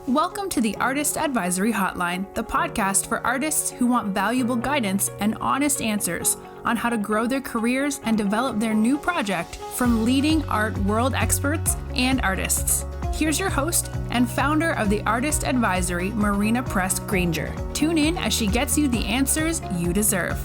Welcome to the Artist Advisory Hotline, the podcast for artists who want valuable guidance and honest answers on how to grow their careers and develop their new project from leading art world experts and artists. Here's your host and founder of the Artist Advisory, Marina Press Granger. Tune in as she gets you the answers you deserve.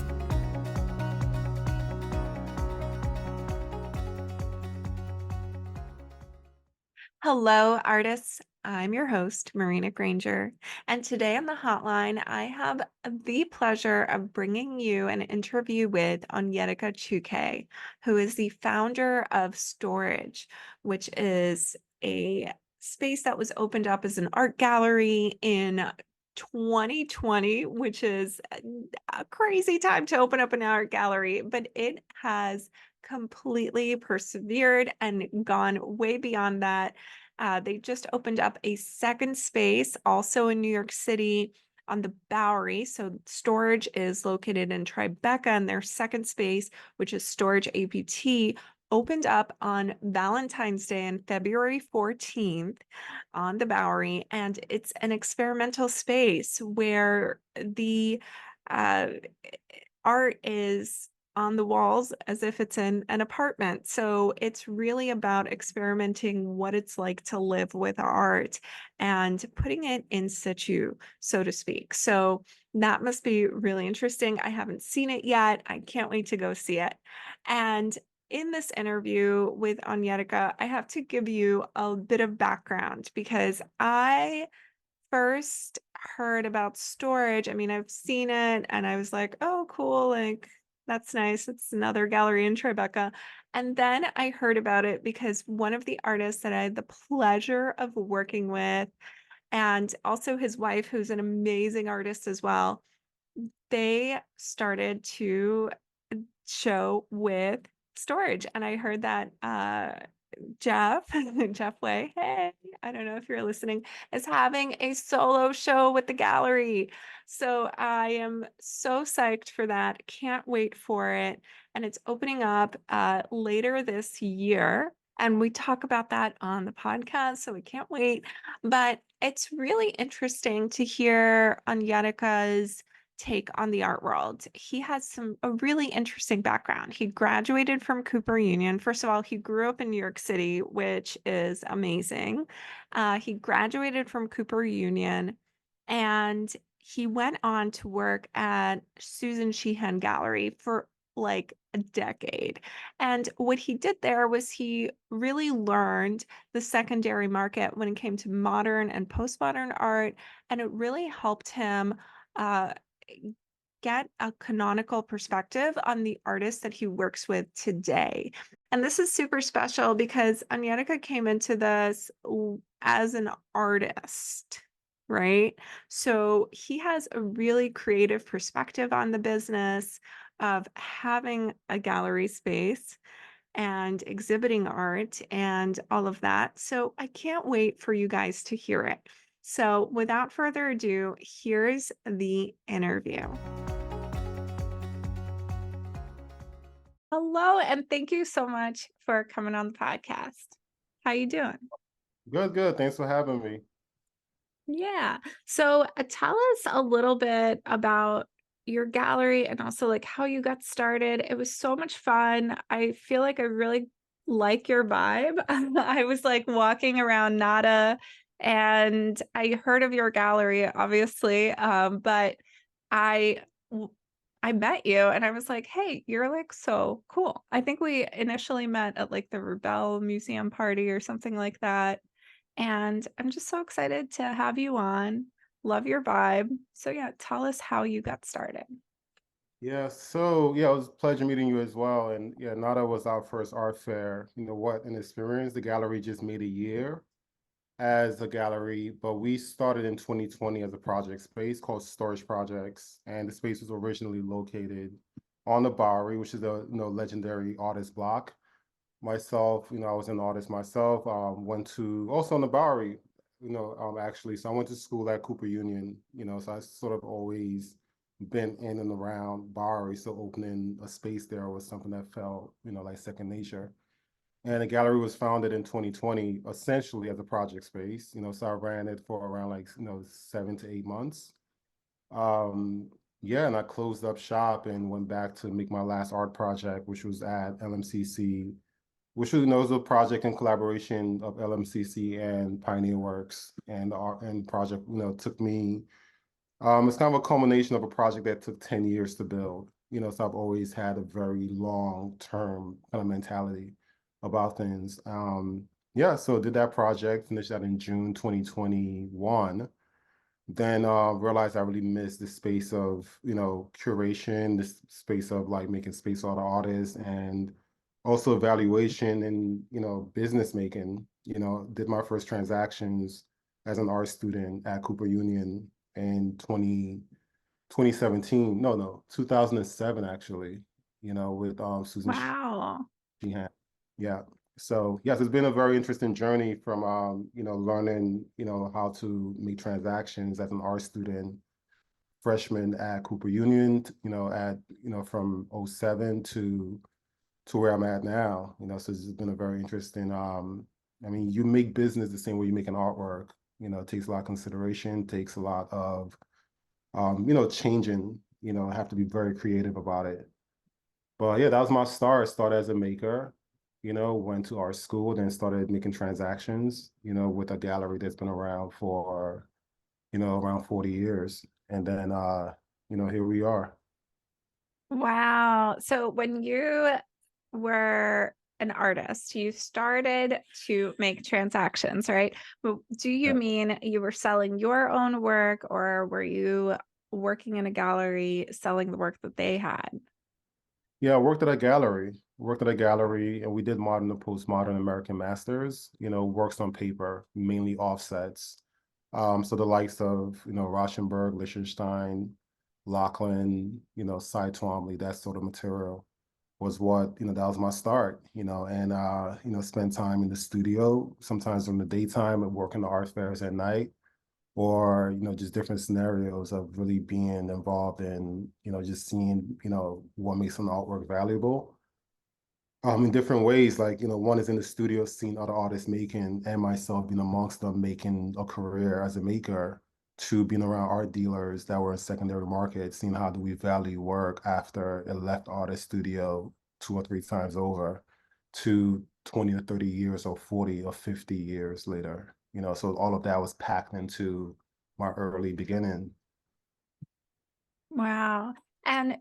Hello, artists. I'm your host, Marina Granger, and today on the hotline, I have the pleasure of bringing you an interview with Onyedika Chuke, who is the founder of Storage, which is a space that was opened up as an art gallery in 2020, which is a crazy time to open up an art gallery, but it has completely persevered and gone way beyond that. They just opened up a second space also in New York City on the Bowery. So Storage is located in Tribeca, and their second space, which is Storage APT, opened up on Valentine's Day on February 14th on the Bowery. And it's an experimental space where the art is on the walls as if it's in an apartment. So it's really about experimenting what it's like to live with art and putting it in situ, so to speak. So that must be really interesting. I haven't seen it yet. I can't wait to go see it. And in this interview with Onyedika, I have to give you a bit of background because I first heard about Storage. I mean, I've seen it and I was like, oh, cool. Like, that's nice. It's another gallery in Tribeca. And then I heard about it because one of the artists that I had the pleasure of working with, and also his wife, who's an amazing artist as well, they started to show with Storage. And I heard that Jeff, Jeff Way, hey, I don't know if you're listening, is having a solo show with the gallery. So I am so psyched for that. Can't wait for it. And it's opening up later this year. And we talk about that on the podcast, so we can't wait. But it's really interesting to hear Onyedika's take on the art world. He has a really interesting background. He graduated from Cooper Union. First of all, he grew up in New York City, which is amazing. He graduated from Cooper Union and he went on to work at Susan Sheehan Gallery for like a decade. And what he did there was he really learned the secondary market when it came to modern and postmodern art. And it really helped him get a canonical perspective on the artists that he works with today. And this is super special because Onyedika came into this as an artist, right? So he has a really creative perspective on the business of having a gallery space and exhibiting art and all of that. So I can't wait for you guys to hear it. So without further ado, here's the interview. Hello, and thank you so much for coming on the podcast. How you doing? Good. Thanks for having me. Yeah. So tell us a little bit about your gallery and also like how you got started. It was so much fun. I feel like I really like your vibe. I was like walking around Nada and I heard of your gallery, obviously. But I I met you and I was like, hey, you're like so cool. I think we initially met at like the Rebel Museum party or something like that. And I'm just so excited to have you on. Love your vibe. So yeah, tell us how you got started. It was a pleasure meeting you as well. And yeah, Nada was our first art fair. You know what an experience. The gallery just made a year as a gallery, but we started in 2020 as a project space called Storage Projects. And the space was originally located on the Bowery, which is a legendary artist block. Myself, I was an artist myself. Went to also on the Bowery, actually. So I went to school at Cooper Union, so I sort of always been in and around Bowery. So opening a space there was something that felt, like second nature. And the gallery was founded in 2020, essentially as a project space. So I ran it for around 7 to 8 months. Yeah, and I closed up shop and went back to make my last art project, which was at LMCC, which was a project in collaboration of LMCC and Pioneer Works. And the art and project, took me. It's kind of a culmination of a project that took 10 years to build. So I've always had a very long-term kind of mentality about things. Yeah, so did that project, finished that in June 2021. Then realized I really missed the space of, curation, this space of like making space for other artists, and also evaluation and, business making. Did my first transactions as an art student at Cooper Union in 2017. No, 2007 actually, with Susan Wow. Sheehan. Yeah. So yes, it's been a very interesting journey from learning, how to make transactions as an art student, freshman at Cooper Union, from '07 to where I'm at now. So this has been a very interesting I mean, you make business the same way you make an artwork. It takes a lot of consideration, takes a lot of changing, have to be very creative about it. But yeah, that was my start. Started as a maker, went to art school, then started making transactions, with a gallery that's been around for, around 40 years. And then, here we are. Wow. So when you were an artist, you started to make transactions, right? But do you Yeah. mean you were selling your own work, or were you working in a gallery selling the work that they had? Yeah, I worked at a gallery, and we did modern and postmodern American masters, works on paper, mainly offsets. So the likes of, Rauschenberg, Lichtenstein, Lachlan, Cy Twombly, that sort of material was what, that was my start, and, spend time in the studio, sometimes in the daytime and working the art fairs at night, or, just different scenarios of really being involved in, just seeing, what makes an artwork valuable. In different ways, like, one is in the studio, seeing other artists making, and myself being amongst them, making a career as a maker, to being around art dealers that were in secondary markets, seeing how do we value work after it left artist studio 2 or 3 times over, to 20 or 30 years or 40 or 50 years later. So all of that was packed into my early beginning. Wow. And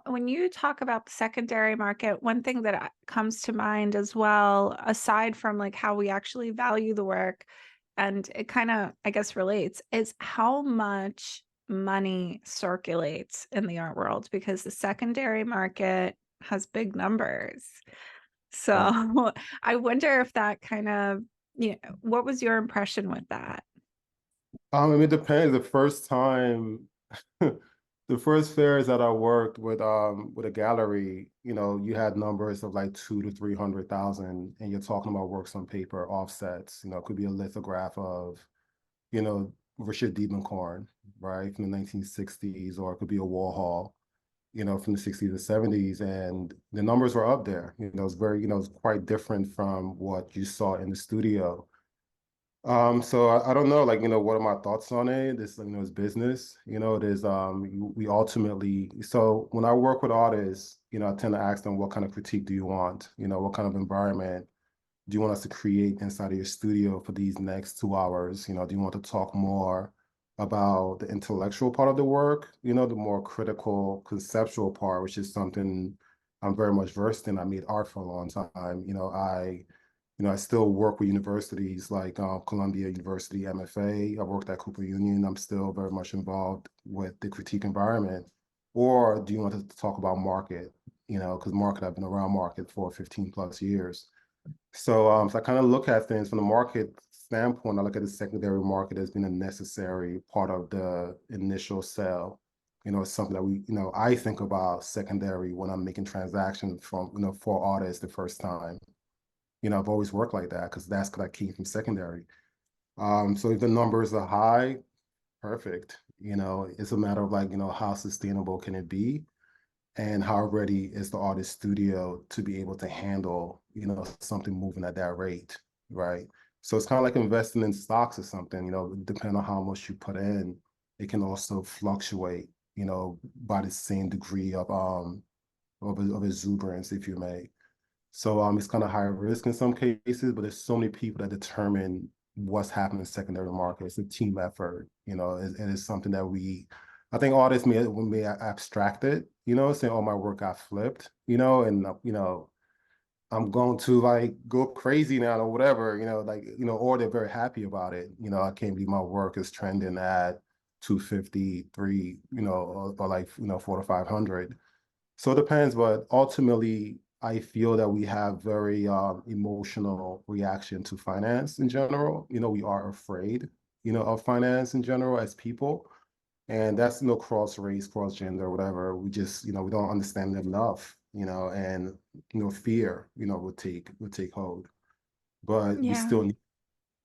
when you talk about the secondary market, one thing that comes to mind as well, aside from like how we actually value the work, and it kind of, I guess, relates, is how much money circulates in the art world, because the secondary market has big numbers. So Right. I wonder if that kind of, what was your impression with that? It depends. The first time, the first fairs that I worked with a gallery, you had numbers of like 2 to 300,000, and you're talking about works on paper, offsets. It could be a lithograph of, Richard Diebenkorn, right, from the 1960s, or it could be a Warhol, from the 60s and 70s, and the numbers were up there. It's very, it's quite different from what you saw in the studio. So I don't know, like, what are my thoughts on it? This, is business. It is, we ultimately, so when I work with artists, I tend to ask them, what kind of critique do you want? What kind of environment do you want us to create inside of your studio for these next 2 hours? Do you want to talk more about the intellectual part of the work, the more critical, conceptual part, which is something I'm very much versed in. I made art for a long time. I still work with universities like Columbia University, MFA. I worked at Cooper Union. I'm still very much involved with the critique environment. Or do you want to talk about market? Because market, I've been around market for 15 plus years. So I kind of look at things from the market standpoint. I look at the secondary market as being a necessary part of the initial sale. It's something that I think about secondary when I'm making transactions from, for artists the first time. I've always worked like that because that's what I came from secondary. So if the numbers are high, perfect. It's a matter of like, how sustainable can it be? and how ready is the artist studio to be able to handle, something moving at that rate, right? So it's kind of like investing in stocks or something, depending on how much you put in, it can also fluctuate, by the same degree of exuberance, if you may. So it's kind of higher risk in some cases, but there's so many people that determine what's happening in secondary market. It's a team effort, it is something that I think artists may abstract it, saying, oh, my work got flipped, and, I'm going to like go crazy now or whatever, or they're very happy about it. I can't believe my work is trending at 253, or like, 4 to 500. So it depends, but ultimately, I feel that we have very emotional reaction to finance in general. We are afraid, of finance in general as people. And that's cross race, cross gender, whatever. We just, we don't understand it enough, and fear, would take hold. But we Yeah. still need,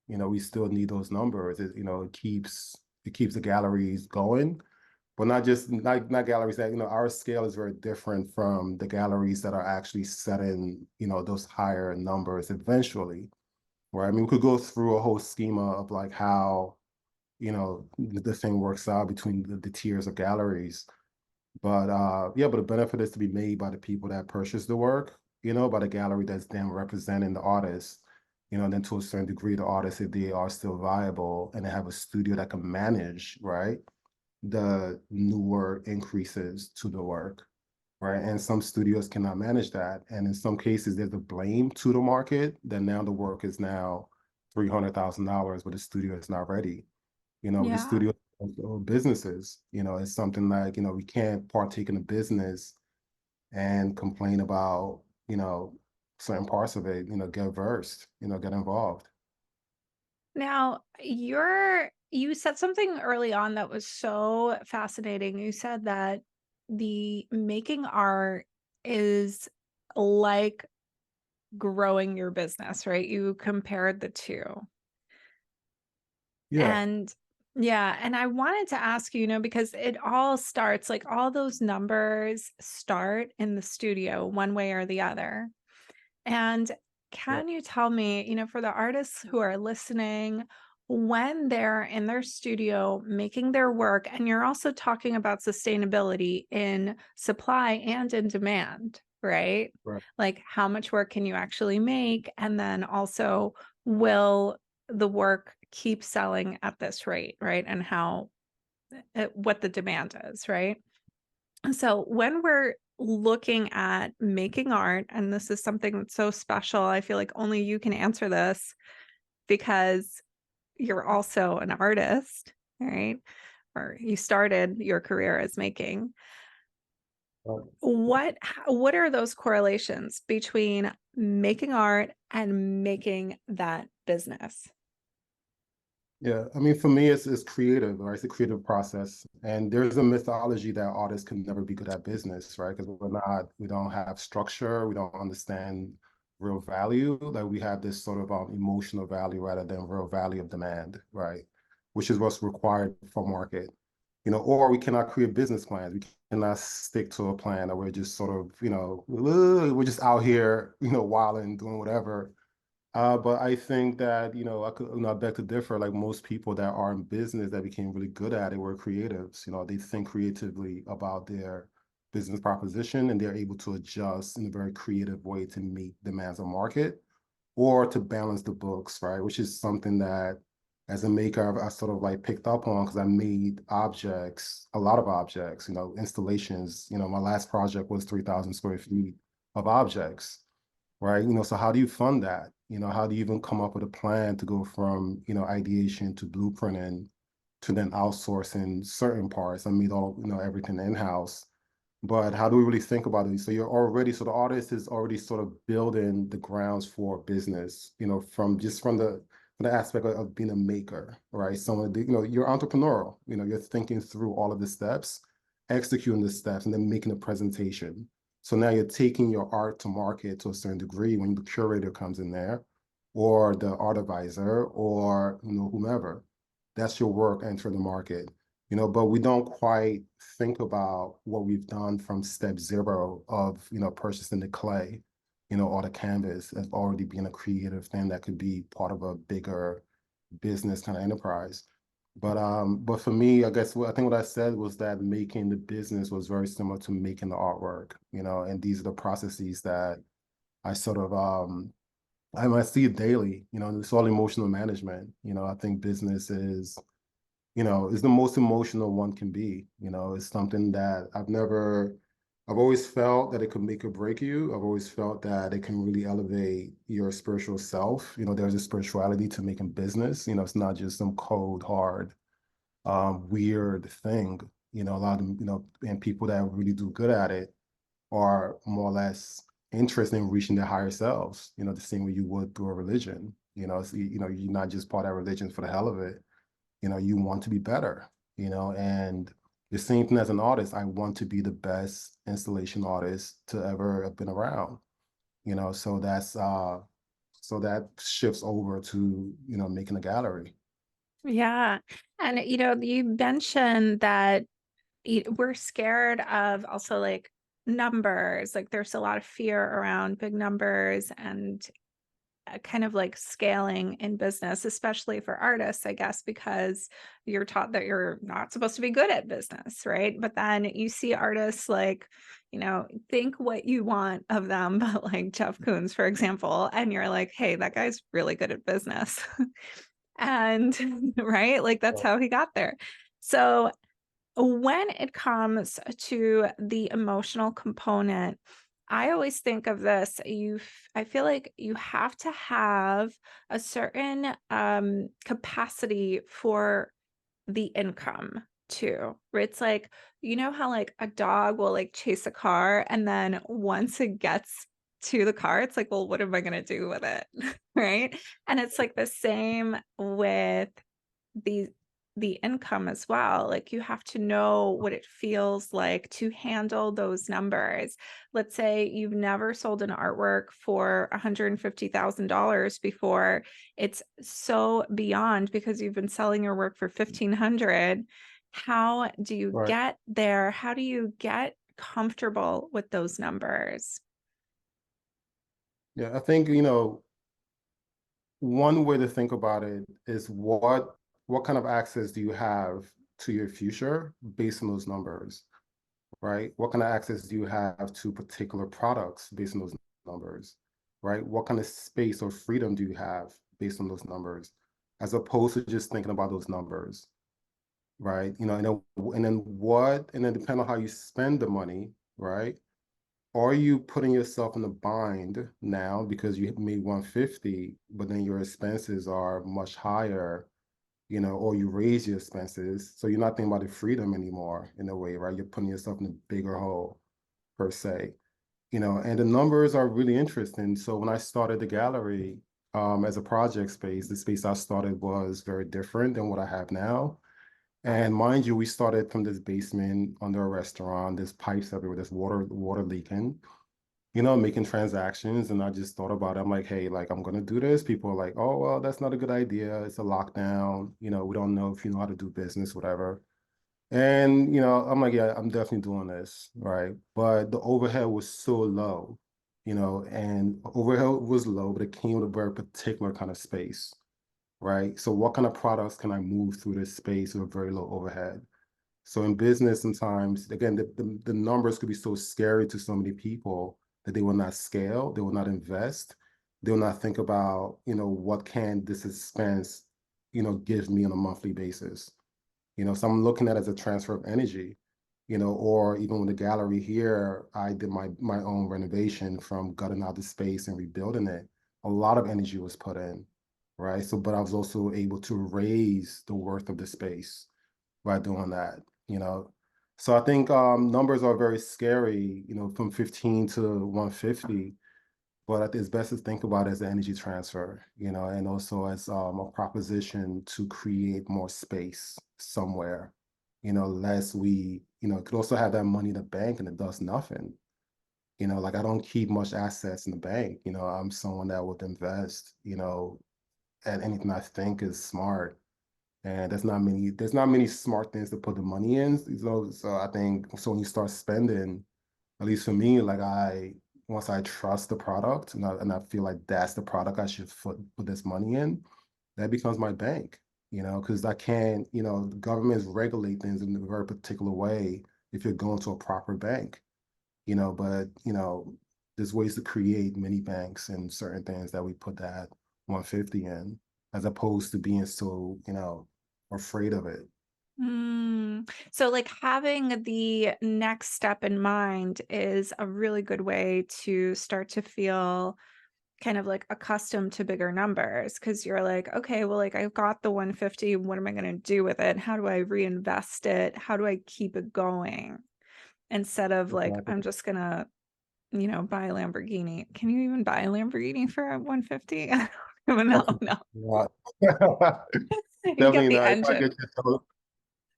we still need those numbers. It keeps the galleries going, but not just not galleries that, our scale is very different from the galleries that are actually setting, those higher numbers eventually. Right. I mean, we could go through a whole schema of like how, the thing works out between the tiers of galleries. But yeah, but the benefit is to be made by the people that purchase the work, by the gallery that's then representing the artist, and then to a certain degree, the artists, if they are still viable and they have a studio that can manage, right, the newer increases to the work, right? And some studios cannot manage that. And in some cases, there's a blame to the market that now the work is now $300,000, but the studio is not ready. The Yeah. studio businesses, it's something like, we can't partake in a business and complain about, certain parts of it, get versed, get involved. Now, you said something early on that was so fascinating. You said that the making art is like growing your business, right? You compared the two. Yeah, And yeah, and I wanted to ask you, because it all starts, like all those numbers start in the studio one way or the other. And yeah, can you tell me, for the artists who are listening, when they're in their studio making their work, and you're also talking about sustainability in supply and in demand, right? right. Like how much work can you actually make? And then also, will the work keep selling at this rate, right? And what the demand is, right? So when we're looking at making art, and this is something that's so special, I feel like only you can answer this because you're also an artist, right? Or you started your career as making. Right. What are those correlations between making art and making that business? Yeah, I mean, for me, it's creative, right? It's a creative process, and there's a mythology that artists can never be good at business, right? Because we don't have structure, we don't understand real value. Like we have this sort of emotional value rather than real value of demand, right? Which is what's required for market, or we cannot create business plans. We cannot stick to a plan, or we're just sort of, we're just out here, wilding, doing whatever. But I think that, I beg to differ, like most people that are in business that became really good at it were creatives. They think creatively about their business proposition and they're able to adjust in a very creative way to meet demands of market or to balance the books, right? Which is something that as a maker, I sort of like picked up on because I made objects, a lot of objects, installations. My last project was 3,000 square feet of objects, right? So how do you fund that? How do you even come up with a plan to go from, ideation to blueprinting to then outsourcing certain parts? I made all, everything in-house. But how do we really think about it? So so the artist is already sort of building the grounds for business, from the aspect of being a maker, right? Someone, you're entrepreneurial, you're thinking through all of the steps, executing the steps, and then making a presentation. So now you're taking your art to market to a certain degree when the curator comes in there, or the art advisor, or whomever. That's your work entering the market. but we don't quite think about what we've done from step zero of, purchasing the clay, or the canvas as already being a creative thing that could be part of a bigger business kind of enterprise. But for me, I guess I think what I said was that making the business was very similar to making the artwork, and these are the processes that I sort of I see it daily, it's all emotional management. I think business is the most emotional one can be. It's something that I've always felt that it could make or break you. I've always felt that it can really elevate your spiritual self. There's a spirituality to making business. It's not just some cold, hard, weird thing. A lot of, and people that really do good at it are more or less interested in reaching their higher selves, the same way you would through a religion. You're not just part of that religion for the hell of it. You want to be better, and the same thing as an artist, I want to be the best installation artist to ever have been around, so so that shifts over to, making a gallery. Yeah. And, you mentioned that we're scared of also like numbers. Like there's a lot of fear around big numbers and kind of like scaling in business, especially for artists, I guess, because you're taught that you're not supposed to be good at business, right? But then you see artists like, think what you want of them, but like Jeff Koons, for example, and you're like, hey, that guy's really good at business. And right, like that's how he got there. So when it comes to the emotional component, I always think of this. I feel like you have to have a certain capacity for the income too. Where it's like, how like a dog will like chase a car, and then once it gets to the car, it's like, well, what am I gonna do with it? Right. And it's like the same with the the income as well. Like you have to know what it feels like to handle those numbers. Let's say you've never sold an artwork for $150,000 before. It's so beyond because you've been selling your work for 1,500. How do you Right. get there? How do you get comfortable with those numbers? Yeah, I think, one way to think about it is what kind of access do you have to your future based on those numbers, right? What kind of access do you have to particular products based on those numbers, right? What kind of space or freedom do you have based on those numbers, as opposed to just thinking about those numbers, right? And then depending on how you spend the money, right? Are you putting yourself in a bind now because you made 150, but then your expenses are much higher, or you raise your expenses, so you're not thinking about the freedom anymore in a way, right? You're putting yourself in a bigger hole per se, and the numbers are really interesting. So when I started the gallery, as a project space, the space I started was very different than what I have now. And mind you, we started from this basement under a restaurant, there's pipes everywhere, there's water leaking, making transactions. And I just thought about it. I'm like, hey, like, I'm going to do this. People are like, oh, well, that's not a good idea. It's a lockdown. We don't know if you know how to do business, whatever. And, I'm like, yeah, I'm definitely doing this. Right. But the overhead was so low, and overhead was low, but it came with a very particular kind of space. Right. So what kind of products can I move through this space with very low overhead? So in business, sometimes, again, the numbers could be so scary to so many people that they will not scale, they will not invest, they will not think about, what can this expense, give me on a monthly basis. So I'm looking at it as a transfer of energy, or even with the gallery here, I did my own renovation from gutting out the space and rebuilding it. A lot of energy was put in, right? So, but I was also able to raise the worth of the space by doing that, you know. So I think numbers are very scary, from 15 to 150, but I think it's best to think about it as an energy transfer, and also as a proposition to create more space somewhere, less could also have that money in the bank and it does nothing. Like I don't keep much assets in the bank. I'm someone that would invest, at anything I think is smart, And there's not many smart things to put the money in. So I think so when you start spending, at least for me, like once I trust the product and I feel like that's the product I should put this money in, that becomes my bank, because I can't, governments regulate things in a very particular way if you're going to a proper bank, but there's ways to create mini banks and certain things that we put that 150 in, as opposed to being so, afraid of it. So like having the next step in mind is a really good way to start to feel kind of like accustomed to bigger numbers, because you're like, okay, well, like I've got the 150, what am I going to do with it? How do I reinvest it? How do I keep it going? Instead of like, Exactly. I'm just gonna, buy a Lamborghini. Can you even buy a Lamborghini for 150? I don't even know. No, Yeah. you can get Definitely the not. You might engine. get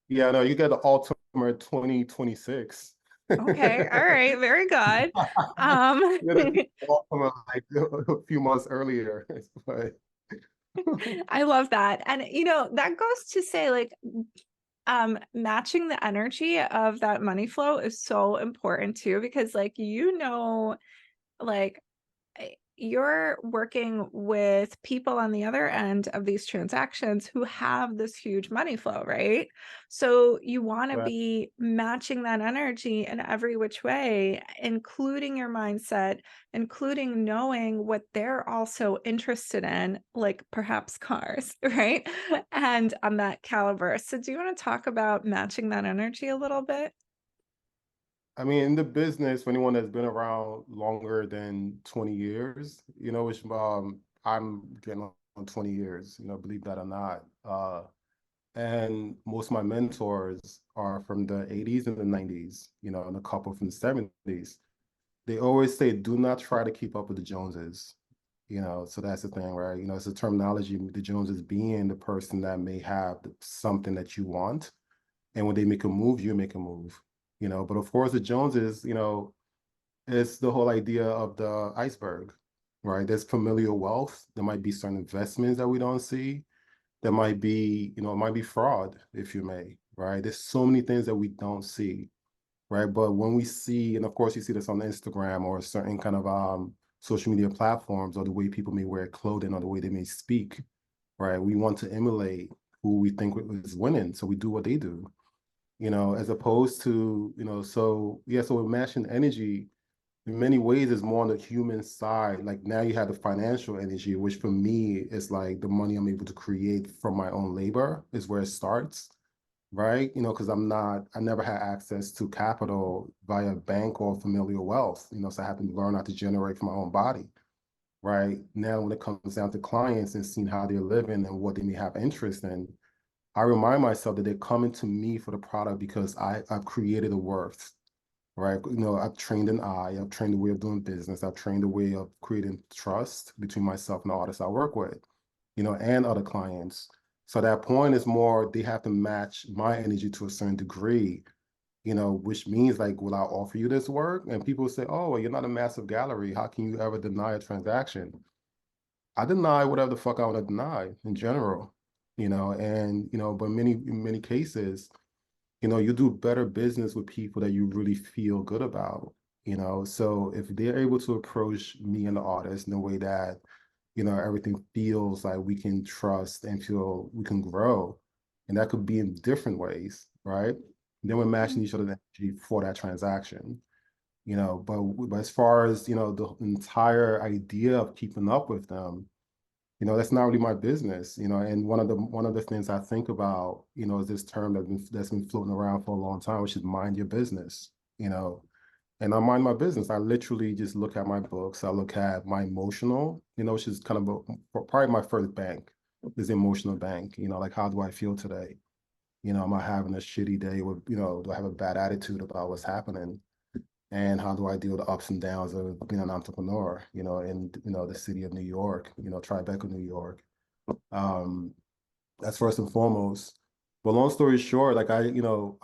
yeah, no, you get the Ultimate 2026. Okay, all right, very good. Um, Yeah, the Ultimate like a few months earlier. But I love that. And that goes to say like matching the energy of that money flow is so important too, because like like you're working with people on the other end of these transactions who have this huge money flow, right? So you want to but, be matching that energy in every which way, including your mindset, including knowing what they're also interested in, like perhaps cars, right? And on that caliber. So do you want to talk about matching that energy a little bit? I mean, in the business, for anyone that's been around longer than 20 years, which I'm getting on 20 years, believe that or not. And most of my mentors are from the 80s and the 90s, and a couple from the 70s. They always say, do not try to keep up with the Joneses. So that's the thing, right? It's a terminology, the Joneses being the person that may have something that you want. And when they make a move, you make a move. But of course, the Joneses, it's the whole idea of the iceberg, right? There's familial wealth. There might be certain investments that we don't see. There might be, it might be fraud, if you may, right? There's so many things that we don't see, right? But when we see, and of course you see this on Instagram or certain kind of social media platforms, or the way people may wear clothing or the way they may speak, right? We want to emulate who we think is winning, so we do what they do, as opposed to, so yeah, so with matching energy, in many ways is more on the human side. Like now you have the financial energy, which for me is like the money I'm able to create from my own labor is where it starts, right? Because I never had access to capital via bank or familial wealth, so I had to learn how to generate from my own body, right? Now, when it comes down to clients and seeing how they're living and what they may have interest in, I remind myself that they're coming to me for the product because I've created a worth, right? I've trained an eye, I've trained the way of doing business, I've trained the way of creating trust between myself and the artists I work with, and other clients. So that point is more, they have to match my energy to a certain degree, which means like, will I offer you this work? And people say, oh, well, you're not a massive gallery. How can you ever deny a transaction? I deny whatever the fuck I want to deny in general, and, but in many cases, you do better business with people that you really feel good about, so if they're able to approach me and the artist in a way that, everything feels like we can trust and feel we can grow, and that could be in different ways, right? Then we're matching each other's energy for that transaction, but as far as, the entire idea of keeping up with them, that's not really my business, and one of the things I think about, is this term that's been floating around for a long time, which is mind your business, you know. And I mind my business. I literally just look at my books. I look at my emotional, which is kind of probably my first bank, is the emotional bank. Like how do I feel today? Am I having a shitty day with, do I have a bad attitude about what's happening? And how do I deal with the ups and downs of being an entrepreneur, in the city of New York, Tribeca, New York. Um, that's first and foremost. But long story short, like I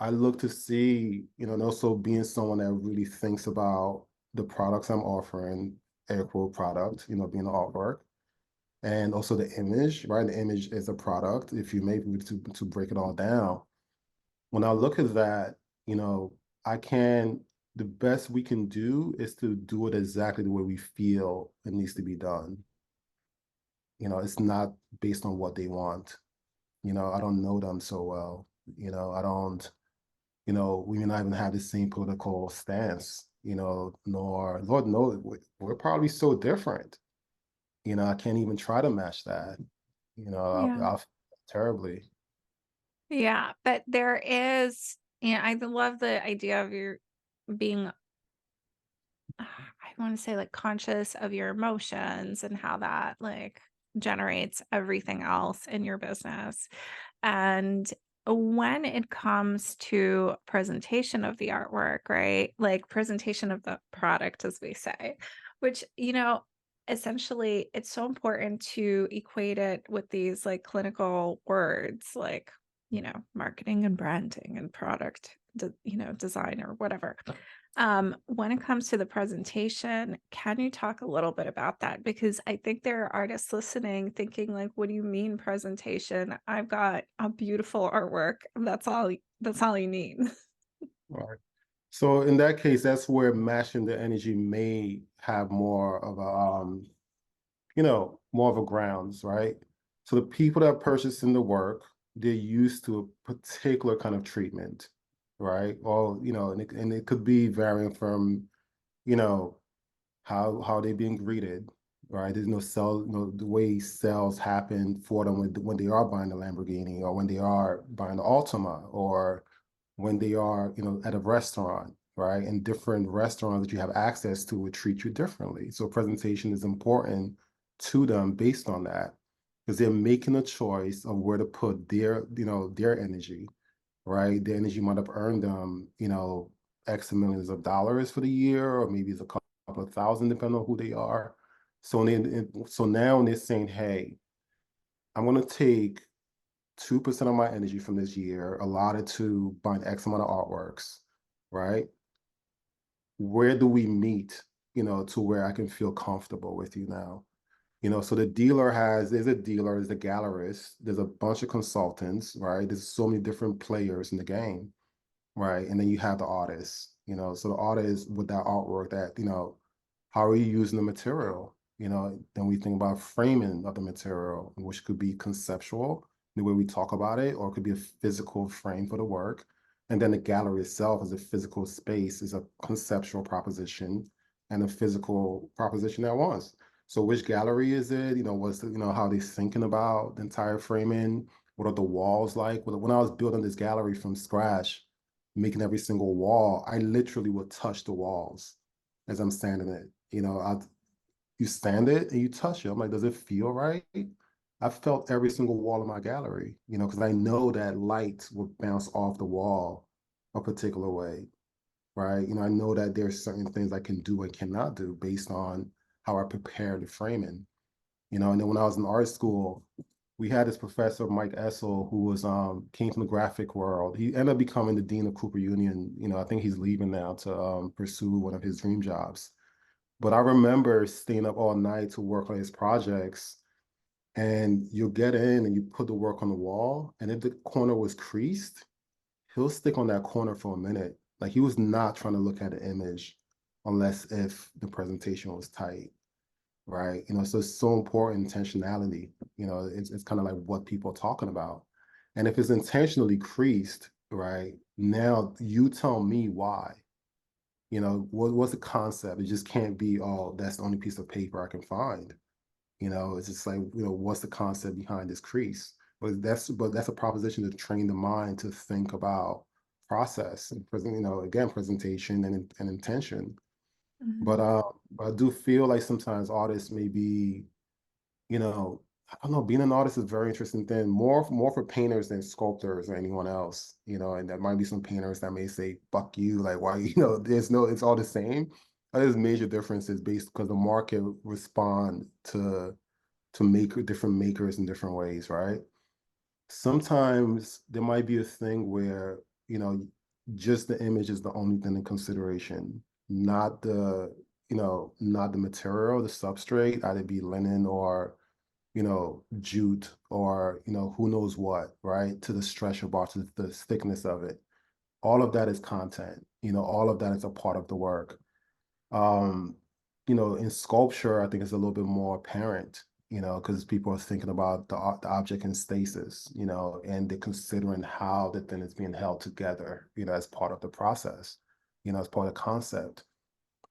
look to see, and also being someone that really thinks about the products I'm offering, air quote product, being the artwork. and also the image, right? The image is a product. If you maybe to break it all down, when I look at that, you know, I can, the best we can do is to do it exactly the way we feel it needs to be done. You know, it's not based on what they want. You know, I don't know them so well. You know, I don't, you know, we may not even have the same political stance, you know, nor, Lord knows, we're probably so different. You know, I can't even try to match that. You know, Yeah. I'll terribly. Yeah, but there is, I love the idea of your being, I want to say like conscious of your emotions and how that like generates everything else in your business. And when it comes to presentation of the artwork, right? Like presentation of the product, as we say, which, essentially it's so important to equate it with these like clinical words like, marketing and branding and product, design or whatever. When it comes to the presentation, can you talk a little bit about that? Because I think there are artists listening thinking like, what do you mean presentation? I've got a beautiful artwork. That's all you need. Right. So in that case, that's where matching the energy may have more of a, you know, more of a grounds, right? So the people that are purchasing the work, they're used to a particular kind of treatment, right? Or, you know, and it could be varying from, you know, how they being greeted, right? There's no sell, you know, the way sales happen for them when they are buying the Lamborghini or when they are buying the Altima or when they are, you know, at a restaurant, right? And different restaurants that you have access to would treat you differently. So presentation is important to them based on that because they're making a choice of where to put their, you know, their energy, right? The energy might have earned them, you know, X millions of dollars for the year, or maybe it's a couple of thousand, depending on who they are. So so now they're saying, hey, I'm going to take 2% of my energy from this year, allotted to buying X amount of artworks, right? Where do we meet, you know, to where I can feel comfortable with you now? You know, so there's a dealer, there's a gallerist, there's a bunch of consultants, right? There's so many different players in the game, right? And then you have the artist, you know, so the artist with that artwork that, you know, how are you using the material? You know, then we think about framing of the material, which could be conceptual, the way we talk about it, or it could be a physical frame for the work. And then the gallery itself is a physical space, is a conceptual proposition and a physical proposition at once. So which gallery is it? You know, what's the, you know, how they thinking about the entire framing? What are the walls like? When I was building this gallery from scratch, making every single wall, I literally would touch the walls as I'm standing it. You know, you stand it and you touch it. I'm like, does it feel right? I felt every single wall in my gallery, you know, because I know that light will bounce off the wall a particular way, right? You know, I know that there's certain things I can do and cannot do based on how I prepare the framing, you know. And then when I was in art school, we had this professor, Mike Essel, who was came from the graphic world. He ended up becoming the dean of Cooper Union. You know, I think he's leaving now to pursue one of his dream jobs. But I remember staying up all night to work on his projects, and you'll get in and you put the work on the wall, and if the corner was creased, he'll stick on that corner for a minute. Like he was not trying to look at the image unless if the presentation was tight, right? You know, so it's so important intentionality. You know, it's kind of like what people are talking about. And if it's intentionally creased, right, now you tell me why. You know, what's the concept? It just can't be, oh, that's the only piece of paper I can find. You know, it's just like, you know, what's the concept behind this crease? But that's a proposition to train the mind to think about process and present, you know, again, presentation and intention. But Mhm. I do feel like sometimes artists may be, you know, I don't know, being an artist is a very interesting thing, more for painters than sculptors or anyone else, you know, and there might be some painters that may say, fuck you, like why, you know, it's all the same. There's major differences based because the market respond to make different makers in different ways, right? Sometimes there might be a thing where, you know, just the image is the only thing in consideration, not the, you know, not the material, the substrate, either be linen or jute or, who knows what, right? To the stretcher bar, to the thickness of it. All of that is content, all of that is a part of the work. Um, in sculpture, I think it's a little bit more apparent, because people are thinking about the object in stasis, and they're considering how the thing is being held together, as part of the process, as part of the concept.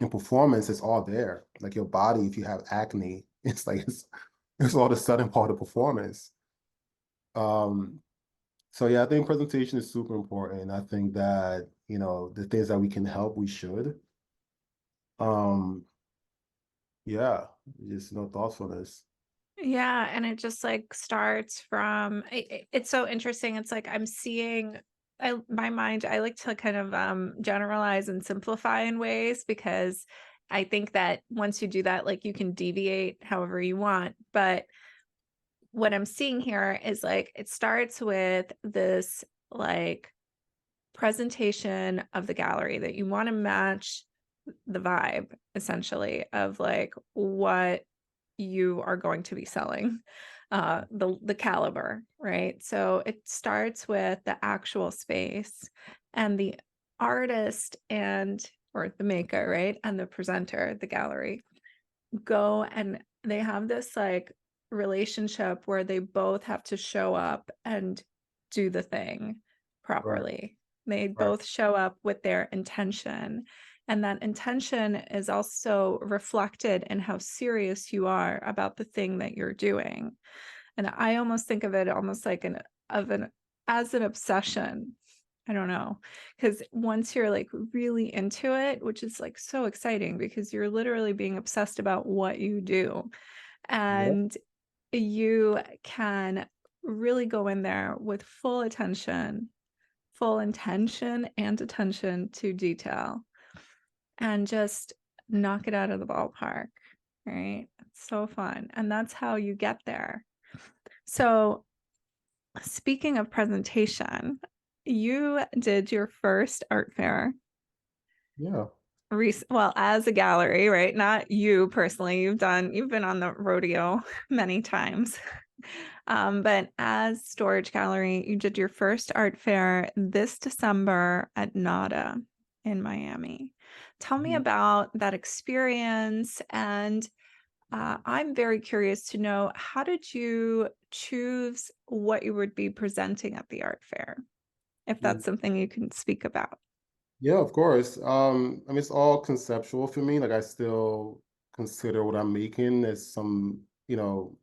In performance, it's all there. Like your body, if you have acne, it's like it's all of a sudden part of performance. So yeah, I think presentation is super important. I think that, the things that we can help, we should. Um, yeah, just no thoughts on this. Yeah, and it just like starts from it's so interesting. It's like I'm seeing my mind, I like to kind of generalize and simplify in ways, because I think that once you do that, like you can deviate however you want. But what I'm seeing here is like it starts with this like presentation of the gallery that you want to match the vibe essentially of like what you are going to be selling, the caliber, right? So it starts with the actual space and the artist and or the maker, right? And the presenter, the gallery, go and they have this like relationship where they both have to show up and do the thing Right, properly. They right, both show up with their intention. And that intention is also reflected in how serious you are about the thing that you're doing. And I almost think of it almost like as an obsession. I don't know. Because once you're like really into it, which is like so exciting because you're literally being obsessed about what you do. yeah, And you can really go in there with full attention, full intention and attention to detail, and just knock it out of the ballpark, right? It's so fun. And that's how you get there. So, speaking of presentation, you did your first art fair yeah, well, as a gallery, right? Not you personally. You've been on the rodeo many times. But as Storage Gallery, you did your first art fair this December at NADA in Miami. Tell me mhm. about that experience. And I'm very curious to know, how did you choose what you would be presenting at the art fair? If Mm. that's something you can speak about. Yeah, of course. I mean, it's all conceptual for me. Like I still consider what I'm making as some,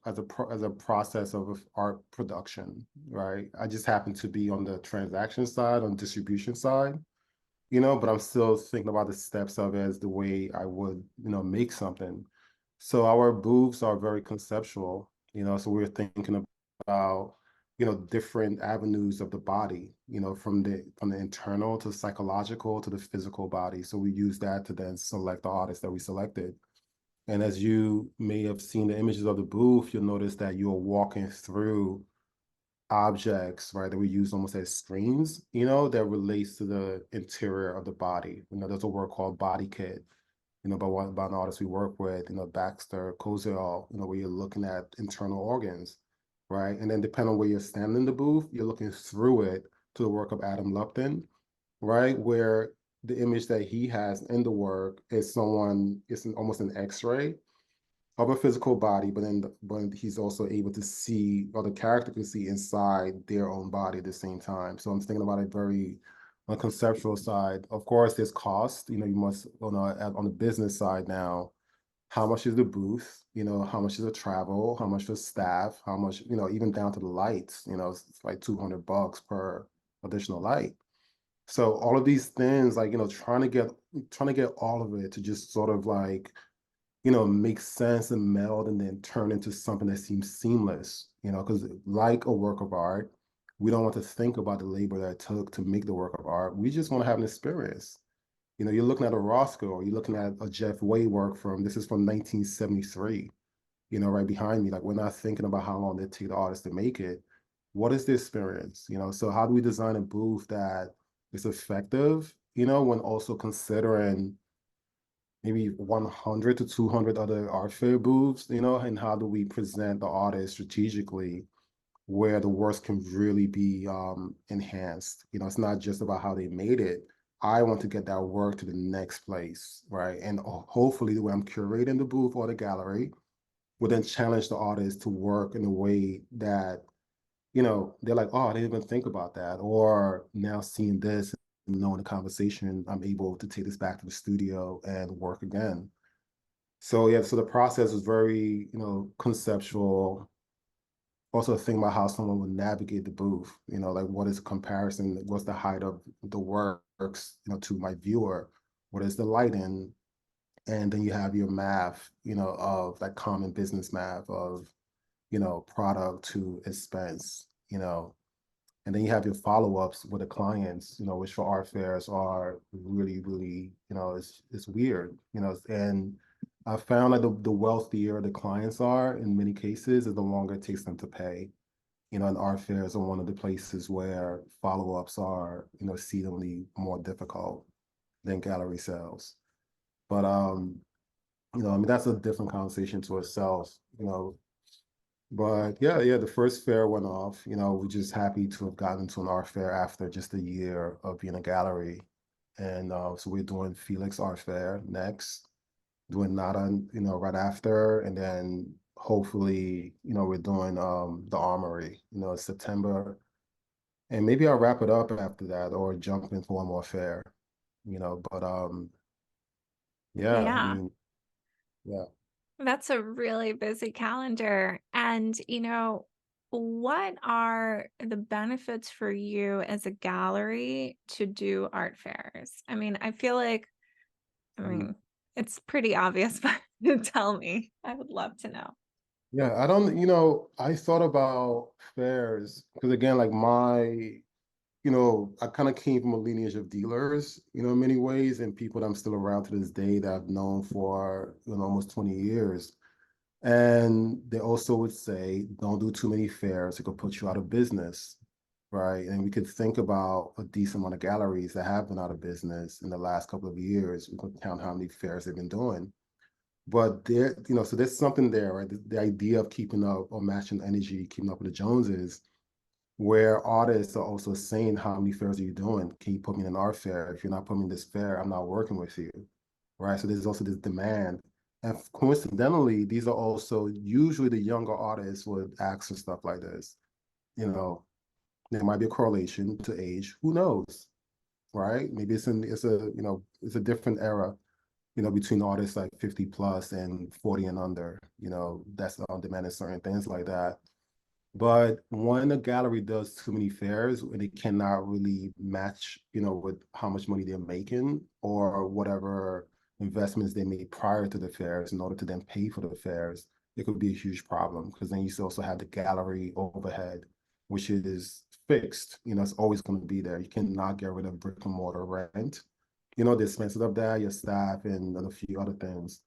as a process of art production, right? I just happen to be on the transaction side, on distribution side, but I'm still thinking about the steps of it as the way I would, make something. So our booths are very conceptual, so we're thinking about, different avenues of the body, from the internal to psychological to the physical body. So we use that to then select the artists that we selected. And as you may have seen the images of the booth, you'll notice that you're walking through objects, right, that we use almost as screens, that relates to the interior of the body. There's a work called Body Kit, by an artist we work with, Baxter Koziol, where you're looking at internal organs, right? And then depending on where you're standing in the booth, you're looking through it to the work of Adam Lupton, right? Where the image that he has in the work is almost an X-ray of a physical body, but he's also able to see, or the character can see inside their own body at the same time. So I'm thinking about it very on a conceptual side. Of course, there's cost. You must on the business side now. How much is the booth? How much is the travel? How much for staff? How much? Even down to the lights. It's like $200 per additional light. So all of these things, like trying to get all of it to just sort of like make sense and meld and then turn into something that seems seamless, because like a work of art, we don't want to think about the labor that it took to make the work of art. We just want to have an experience. You're looking at a Roscoe, you're looking at a Jeff Way work this is from 1973, right behind me. Like we're not thinking about how long it took the artist to make it. What is the experience? So how do we design a booth that is effective, when also considering maybe 100 to 200 other art fair booths, and how do we present the artist strategically where the works can really be enhanced. It's not just about how they made it. I want to get that work to the next place, right? And hopefully the way I'm curating the booth or the gallery will then challenge the artist to work in a way that, they're like, oh, I didn't even think about that. Or now seeing this and knowing the conversation, I'm able to take this back to the studio and work again. So yeah, so the process was very, conceptual. Also think about how someone would navigate the booth, like what is the comparison, what's the height of the works, to my viewer, what is the lighting, and then you have your math, of that common business math of, product to expense, and then you have your follow-ups with the clients, which for art fairs are really, really, it's weird, and I found that the wealthier the clients are in many cases, the longer it takes them to pay. And art fairs are one of the places where follow-ups are, exceedingly more difficult than gallery sales. But I mean, that's a different conversation to itself, But yeah, the first fair went off. We're just happy to have gotten to an art fair after just a year of being a gallery. And so we're doing Felix Art Fair next, doing Nada, right after, and then hopefully, we're doing the Armory, in September. And maybe I'll wrap it up after that or jump into one more fair, but yeah, I Yeah. mean, yeah. That's a really busy calendar. And, what are the benefits for you as a gallery to do art fairs? I mean, I feel like, I Mhm. mean, it's pretty obvious, but tell me. I would love to know. Yeah, I don't, I thought about fairs because again, like I kind of came from a lineage of dealers, in many ways, and people that I'm still around to this day that I've known for, almost 20 years. And they also would say, don't do too many fairs, it could put you out of business, right? And we could think about a decent amount of galleries that have been out of business in the last couple of years. We could count how many fairs they've been doing. But there, so there's something there, right? The idea of keeping up or matching energy, keeping up with the Joneses, where artists are also saying, how many fairs are you doing? Can you put me in an art fair? If you're not putting me in this fair, I'm not working with you, right? So there's also this demand. And coincidentally, these are also usually the younger artists would ask for stuff like this. You know, there might be a correlation to age. Who knows, right? Maybe it's a different era, between artists like 50 plus and 40 and under. That's on demand and certain things like that. But when a gallery does too many fairs and they cannot really match, with how much money they're making or whatever investments they made prior to the fairs in order to then pay for the fairs, it could be a huge problem because then you also have the gallery overhead, which is fixed. It's always going to be there. You cannot get rid of brick and mortar rent. The expenses of that, your staff, and a few other things.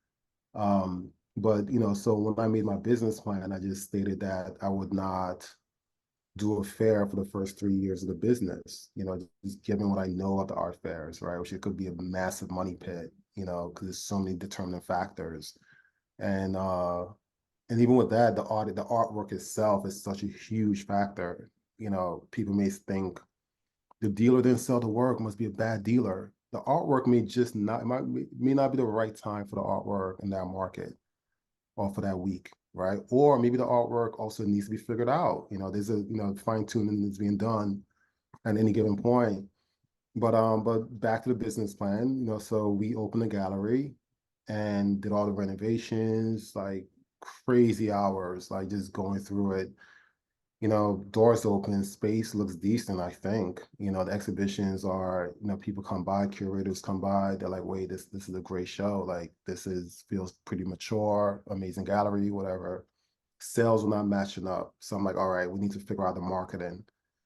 But so when I made my business plan, I just stated that I would not do a fair for the first 3 years of the business, just given what I know of the art fairs, right? Which it could be a massive money pit, because there's so many determining factors. And and even with that, the artwork itself is such a huge factor. People may think the dealer didn't sell the work, must be a bad dealer. The artwork may just not, may not be the right time for the artwork in that market or for that week, right? Or maybe the artwork also needs to be figured out. There's a fine tuning that's being done at any given point. But back to the business plan, so we opened a gallery and did all the renovations, like crazy hours, like just going through it. Doors open, space looks decent, I think. The exhibitions are, people come by, curators come by, they're like, wait, this is a great show. Like feels pretty mature, amazing gallery, whatever. Sales are not matching up. So I'm like, all right, we need to figure out the marketing.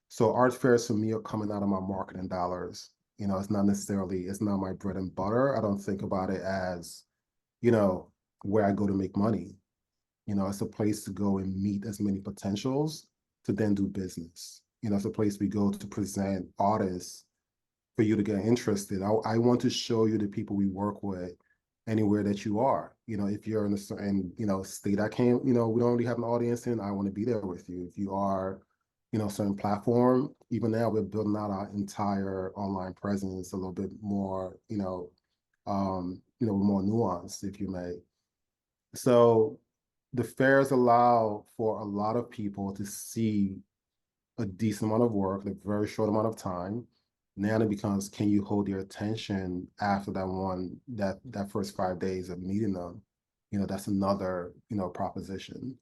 So art fairs for me are coming out of my marketing dollars. It's not my bread and butter. I don't think about it as, you know, where I go to make money. It's a place to go and meet as many potentials to then do business. It's a place we go to present artists for you to get interested. I want to show you the people we work with anywhere that you are. If you're in a certain, state I can't, we don't really have an audience in, I want to be there with you. If you are, certain platform, even now we're building out our entire online presence a little bit more, more nuanced, if you may. So the fairs allow for a lot of people to see a decent amount of work in a very short amount of time. Now it becomes, can you hold their attention after that first 5 days of meeting them? That's another, proposition,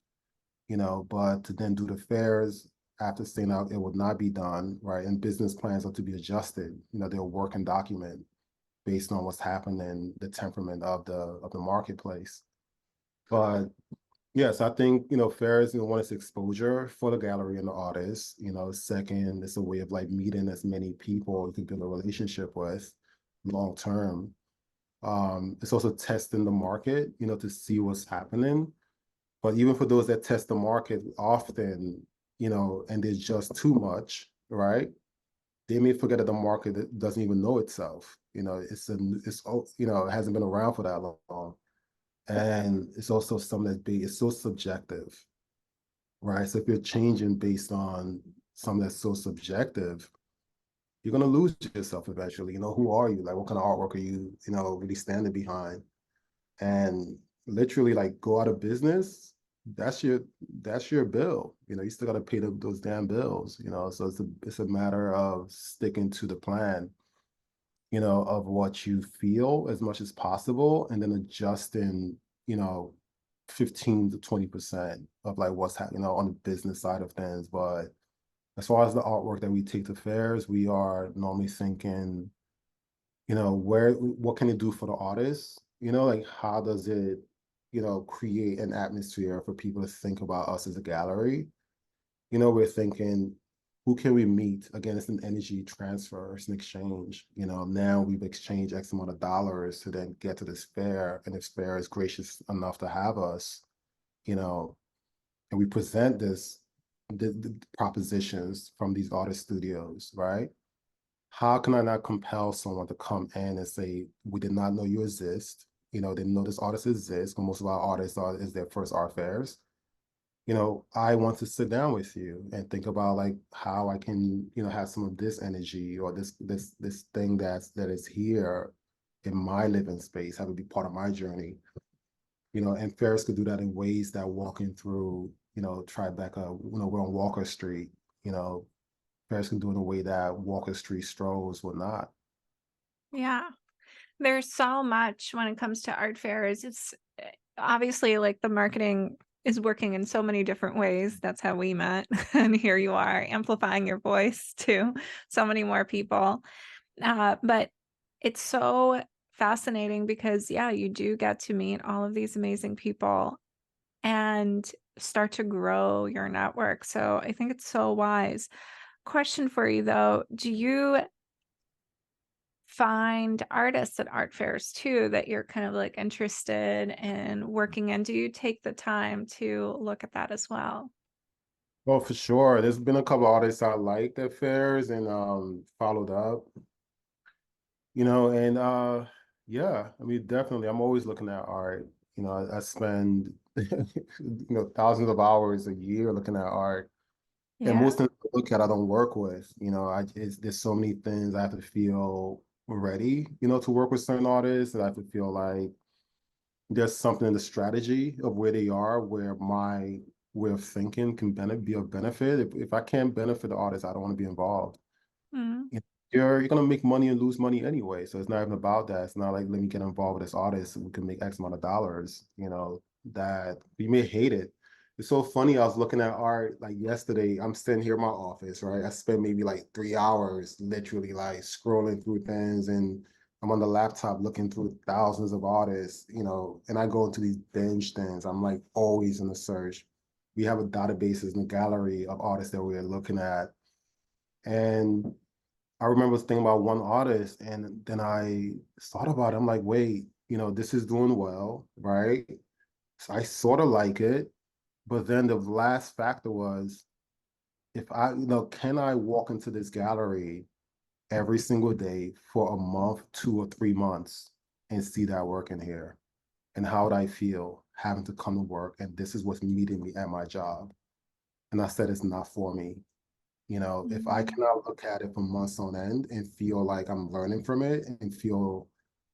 but to then do the fairs after staying out, it would not be done, right? And business plans are to be adjusted. They'll work and document based on what's happening, the temperament of the marketplace. But yes, I think, fairs, one is exposure for the gallery and the artist. Second, it's a way of like meeting as many people you can build a relationship with long term. It's also testing the market, to see what's happening. But even for those that test the market often, and there's just too much, right? They may forget that the market doesn't even know itself. It hasn't been around for that long. And it's also something that's big, it's so subjective, right? So if you're changing based on something that's so subjective, you're gonna lose yourself eventually. Who are you? Like, what kind of artwork are you, really standing behind? And literally, like, go out of business. That's your bill. You still gotta pay those damn bills. So it's a matter of sticking to the plan, of what you feel as much as possible, and then adjusting, 15 to 20% of like what's happening, on the business side of things. But as far as the artwork that we take to fairs, we are normally thinking, what can it do for the artist? Like, how does it, create an atmosphere for people to think about us as a gallery? We're thinking, who can we meet? Again, it's an energy transfer, it's an exchange. Now we've exchanged X amount of dollars to then get to this fair, and this fair is gracious enough to have us, and we present the propositions from these artist studios, right? How can I not compel someone to come in and say, we did not know you exist, didn't know this artist exists, but most of our artists is their first art fairs. I want to sit down with you and think about like how I can, have some of this energy or this thing that is here in my living space, have it be part of my journey. And fairs could do that in ways that walking through, Tribeca, we're on Walker Street, fairs can do it in a way that Walker Street strolls would not. Yeah. There's so much when it comes to art fairs. It's obviously like the marketing is working in so many different ways. That's how we met. And here you are amplifying your voice to so many more people. But it's so fascinating because, yeah, you do get to meet all of these amazing people and start to grow your network. So I think it's so wise. Question for you though, do you find artists at art fairs too that you're kind of like interested in working in? Do you take the time to look at that as well? Well, for sure. There's been a couple artists I liked at fairs and followed up, and yeah, I mean, definitely I'm always looking at art. I spend thousands of hours a year looking at art. And Yeah. most things I look at, I don't work with. There's so many things I have to feel ready, to work with certain artists, and I have to feel like there's something in the strategy of where they are, where my way of thinking can be of benefit. If I can't benefit the artist, I don't want to be involved. Mhm. You're gonna make money and lose money anyway. So it's not even about that. It's not like, let me get involved with this artist and we can make X amount of dollars, that you may hate it. It's so funny. I was looking at art like yesterday. I'm sitting here in my office, right? I spent maybe like 3 hours literally like scrolling through things, and I'm on the laptop looking through thousands of artists, and I go into these binge things. I'm like always in the search. We have a databases and a gallery of artists that we're looking at. And I remember thinking about one artist, and then I thought about it. I'm like, wait, this is doing well, right? So I sort of like it. But then the last factor was, if I, can I walk into this gallery every single day for a month, 2 or 3 months, and see that work in here? And how would I feel having to come to work and this is what's meeting me at my job? And I said, it's not for me. If I cannot look at it for months on end and feel like I'm learning from it and feel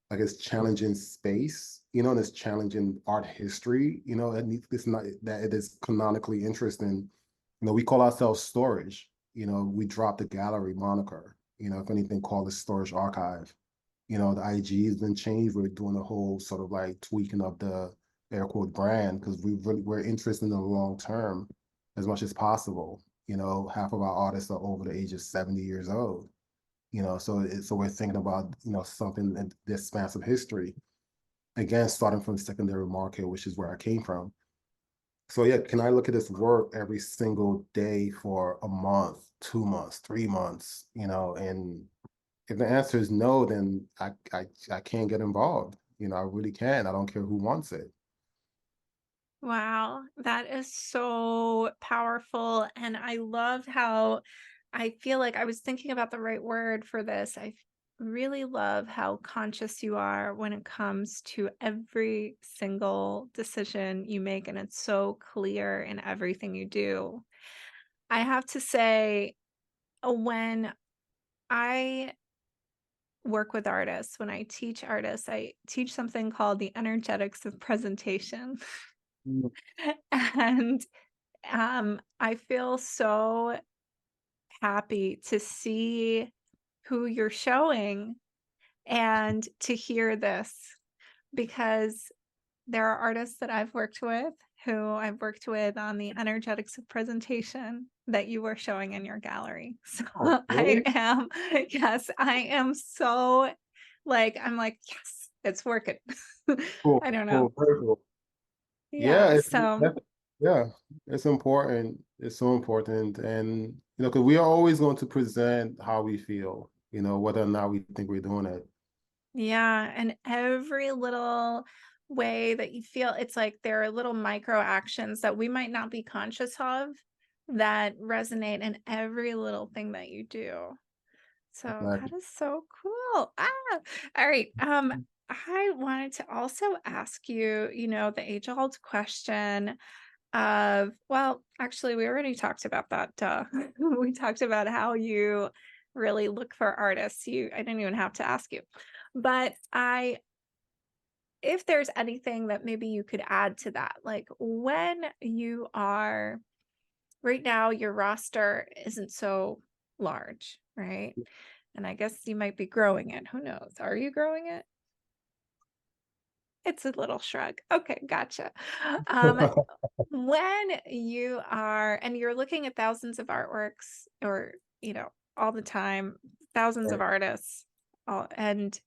like it's challenging space, and it's challenging art history, it's not that it is canonically interesting. We call ourselves storage. We dropped the gallery moniker, if anything, call it storage archive. The IG has been changed. We're doing a whole sort of like tweaking of the air quote brand because we're interested in the long term as much as possible. Half of our artists are over the age of 70 years old. So we're thinking about something in this span of history. Again, starting from the secondary market, which is where I came from. So yeah, can I look at this work every single day for a month, 2 months, 3 months? And if the answer is no, then I can't get involved. I really can't. I don't care who wants it. Wow, that is so powerful. And I love how I feel like I was thinking about the right word for this. Really love how conscious you are when it comes to every single decision you make, and it's so clear in everything you do. I have to say, when I work with artists, when I teach something called the energetics of presentation. Mm. And I feel so happy to see who you're showing and to hear this, because there are artists that I've worked with on the energetics of presentation that you were showing in your gallery. So Oh, really? yes, I am so I'm like, yes, it's working. Cool, I don't know. cool, very cool. Yeah, Yeah. So yeah, it's important. It's so important. And, because we are always going to present how we feel, whether or not we think we're doing it. yeah, and every little way that you feel, it's like there are little micro actions that we might not be conscious of that resonate in every little thing that you do. So Like, that is so cool. All right. I wanted to also ask you, the age-old question of, well, actually, we already talked about that. We talked about how you really look for artists. I didn't even have to ask you. But if there's anything that maybe you could add to that, like when you are right now, your roster isn't so large, right? And I guess you might be growing it. Who knows? Are you growing it? It's a little shrug. Okay, gotcha. Um, when you are, and you're looking at thousands of artworks or, all the time, thousands of artists, and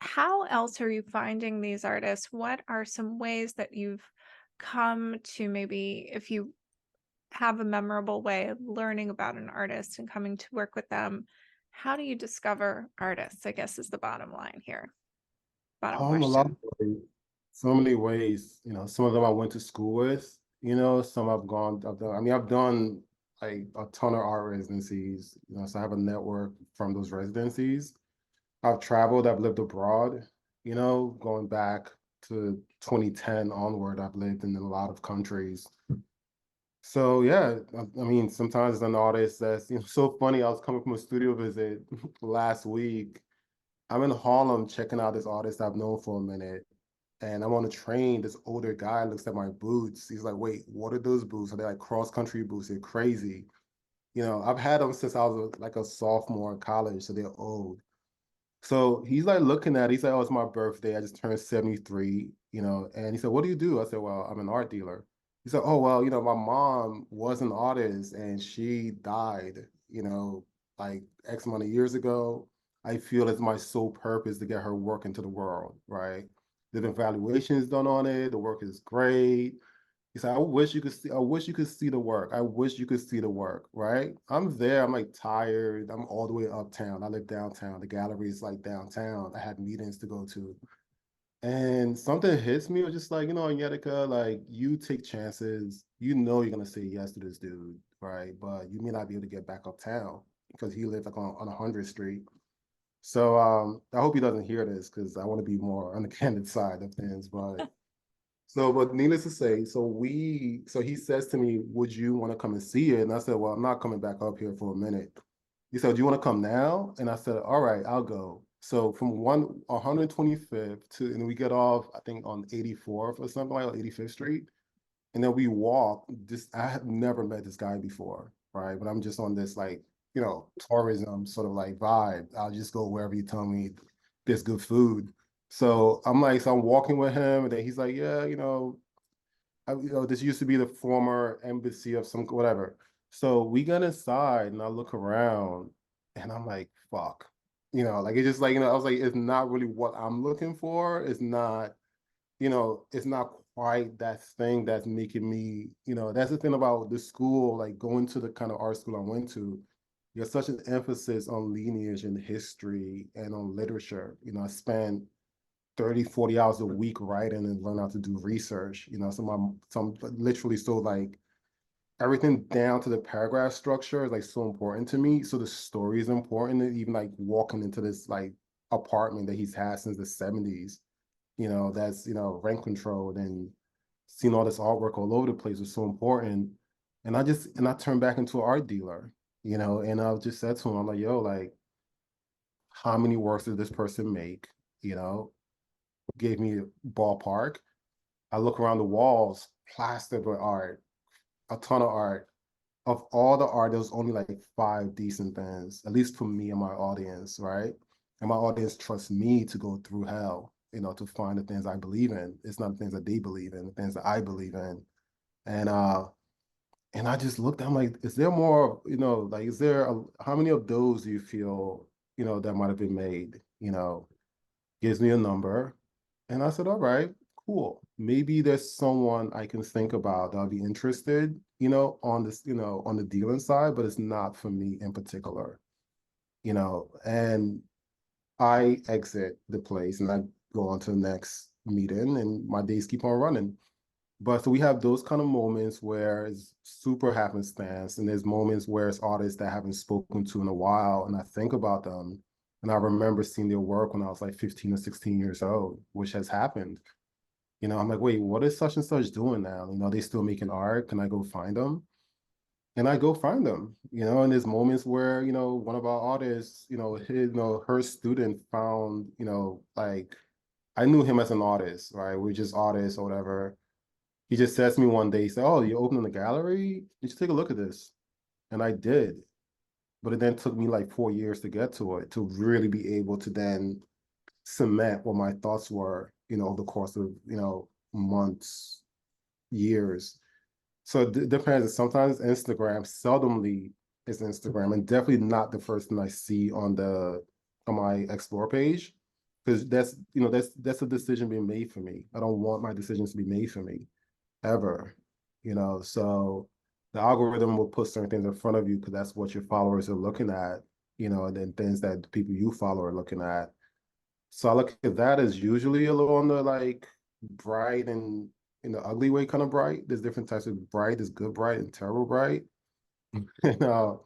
how else are you finding these artists? What are some ways that you've come to, maybe if you have a memorable way of learning about an artist and coming to work with them? How do you discover artists, I guess, is the bottom line here. Bottom a lot question. of ways, so many ways. Some of them I went to school with. Some I've done like a ton of art residencies. So I have a network from those residencies. I've traveled. I've lived abroad. Going back to 2010 onward, I've lived in a lot of countries. So yeah, sometimes as an artist, that's so funny. I was coming from a studio visit last week. I'm in Harlem checking out this artist I've known for a minute. And I'm on a train. This older guy looks at my boots. He's like, wait, what are those boots? Are they like cross-country boots? They're crazy. I've had them since I was like a sophomore in college, so they're old. So he's like looking at it. He's like, oh, it's my birthday. I just turned 73, and he said, what do you do? I said, well, I'm an art dealer. He said, oh, well, my mom was an artist and she died, like X amount of years ago. I feel it's my sole purpose to get her work into the world, right? There's been evaluations done on it. The work is great. He said, I wish you could see the work. I wish you could see the work, right? I'm there, I'm like tired. I'm all the way uptown. I live downtown. The gallery is like downtown. I had meetings to go to. And something hits me. It was just like, Onyedika, like you take chances. You're gonna say yes to this dude, right? But you may not be able to get back uptown because he lived like on 100th Street. So I hope he doesn't hear this because I want to be more on the candid side of things. But needless to say, so he says to me, would you want to come and see it? And I said, well, I'm not coming back up here for a minute. He said, do you want to come now? And I said, all right, I'll go. So from 125th to, and we get off, I think on 84th or something like 85th Street. And then we walk. I have never met this guy before, right? But I'm just on this like, tourism sort of like vibe. I'll just go wherever you tell me there's good food. So I'm walking with him, and then he's like, yeah, this used to be the former embassy of some whatever. So we get inside, and I look around, and I'm like, fuck, like it's just like, I was like, it's not really what I'm looking for. It's not quite that thing that's making me, that's the thing about the school, like going to the kind of art school I went to. There's such an emphasis on lineage and history and on literature. I spent 30, 40 hours a week writing and learn how to do research. Some literally still like everything down to the paragraph structure is like so important to me. So the story is important. And even like walking into this like apartment that he's had since the 70s, that's, rent controlled, and seeing all this artwork all over the place was so important. And I turned back into an art dealer, and I just said to him, I'm like, yo, like, how many works did this person make? Gave me a ballpark. I look around the walls, plastered with art, a ton of art. Of all the art, there was only like 5 decent things, at least for me and my audience, right? And my audience trusts me to go through hell, to find the things I believe in. It's not the things that they believe in, the things that I believe in. And I just looked, I'm like, is there more, like, how many of those do you feel, that might have been made? Gives me a number. And I said, all right, cool. Maybe there's someone I can think about that'll be interested, on this, on the dealing side, but it's not for me in particular, and I exit the place and I go on to the next meeting, and my days keep on running. But so we have those kind of moments where it's super happenstance, and there's moments where it's artists that I haven't spoken to in a while, and I think about them. And I remember seeing their work when I was like 15 or 16 years old, which has happened. I'm like, wait, what is such and such doing now? They still making art. Can I go find them? And I go find them, and there's moments where, one of our artists, her student found, like, I knew him as an artist, right? We're just artists or whatever. He just says to me one day, he said, oh, you're opening the gallery? You should take a look at this. And I did. But it then took me like 4 years to get to it, to really be able to then cement what my thoughts were, over the course of, months, years. So it depends. Sometimes Instagram, seldomly is Instagram, and definitely not the first thing I see on my explore page. Because that's a decision being made for me. I don't want my decisions to be made for me, ever. So the algorithm will put certain things in front of you because that's what your followers are looking at, and then things that the people you follow are looking at. So I look at that as usually a little on the like bright and in the ugly way kind of bright. There's different types of bright. There's good bright and terrible bright. And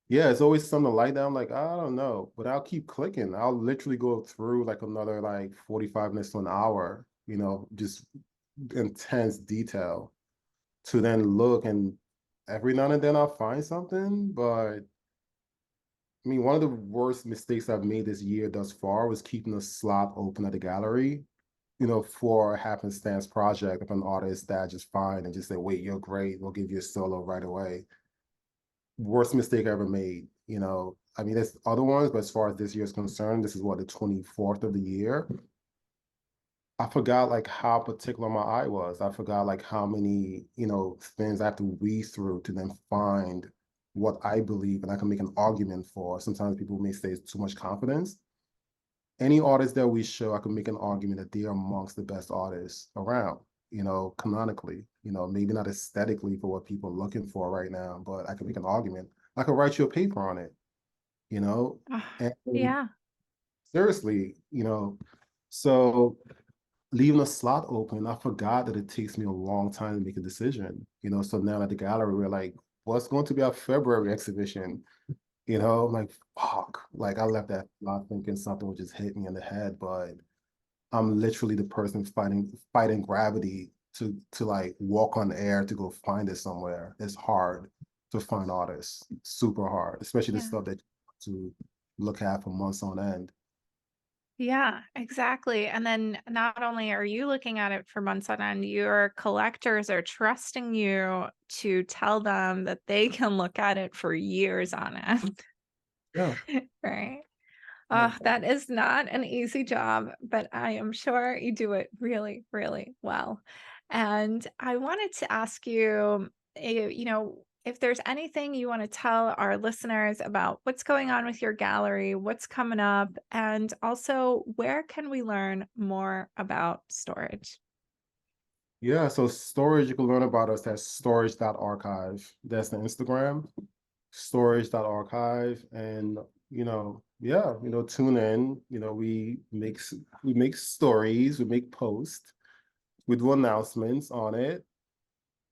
yeah, it's always something like that. I'm like, I don't know, but I'll keep clicking. I'll literally go through like another like 45 minutes to an hour, just intense detail to then look, and every now and then I'll find something. But I mean, one of the worst mistakes I've made this year thus far was keeping a slot open at the gallery, for a happenstance project of an artist that I just find and just say, wait, you're great, we'll give you a solo right away. Worst mistake I ever made, I mean, there's other ones, but as far as this year is concerned, this is what, the 24th of the year. I forgot like how particular my eye was. I forgot like how many, things I have to weed through to then find what I believe and I can make an argument for. Sometimes people may say it's too much confidence. Any artist that we show, I can make an argument that they're amongst the best artists around, canonically, maybe not aesthetically for what people are looking for right now, but I can make an argument. I could write you a paper on it, and Yeah. seriously, so leaving a slot open, I forgot that it takes me a long time to make a decision, so now at the gallery, we're like, what's going to be our February exhibition? I'm like, fuck, like I left that lot thinking something would just hit me in the head, but I'm literally the person fighting gravity to like walk on air to go find it somewhere. It's hard to find artists, super hard, especially the Yeah. stuff that you to look at for months on end. Yeah, exactly. And then not only are you looking at it for months on end, your collectors are trusting you to tell them that they can look at it for years on end. Yeah. Right. Yeah. That is not an easy job, but I am sure you do it really, really well. And I wanted to ask you, if there's anything you want to tell our listeners about what's going on with your gallery, what's coming up, and also where can we learn more about storage? Yeah, so storage, you can learn about us at storage.archive. That's the Instagram, storage.archive. And, yeah, tune in. We make stories, we make posts, we do announcements on it.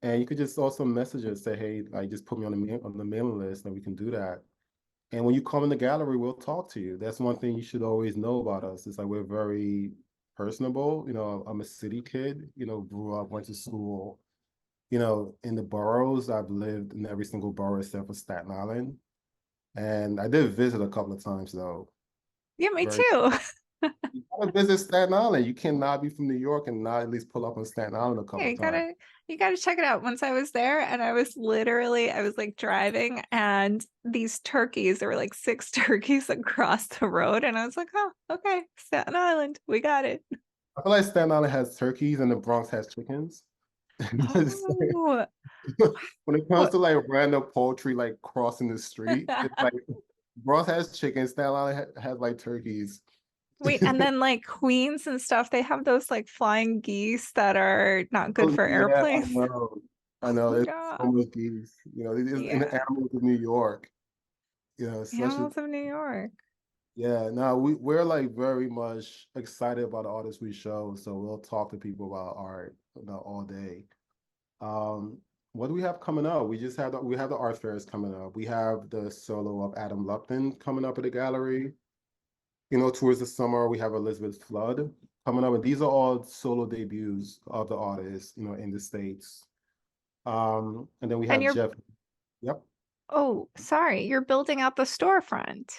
And you could just also message us, say, hey, like just put me on the mailing list, and we can do that. And when you come in the gallery, we'll talk to you. That's one thing you should always know about us. It's like we're very personable. I'm a city kid, grew up, went to school, in the boroughs. I've lived in every single borough except for Staten Island. And I did visit a couple of times though. Yeah, me Very too. You gotta visit Staten Island. You cannot be from New York and not at least pull up on Staten Island a Yeah, couple of times. you gotta check it out. Once I was there and I was like driving and these turkeys, there were like 6 turkeys across the road. And I was like, oh, okay, Staten Island, we got it. I feel like Staten Island has turkeys and the Bronx has chickens. Oh, When it comes what? to like random poultry like crossing the street, it's like Bronx has chickens, Staten Island has like turkeys. Wait, and then like Queens and stuff, they have those like flying geese that are not good Oh, for yeah, I airplanes. know. I know. It's Yeah. almost geese. It's in the Yeah. animals of New York. Such a Animals of New York. yeah. No, we're like very much excited about the artists we show. So we'll talk to people about art, all day. Um, what do we have coming up? We have the art fairs coming up. We have the solo of Adam Lupton coming up at the gallery. Towards the summer, we have Elizabeth Flood coming up, and these are all solo debuts of the artists, in the States. And then we And have you're, Jeff. Yep. oh, sorry, you're building out the storefront,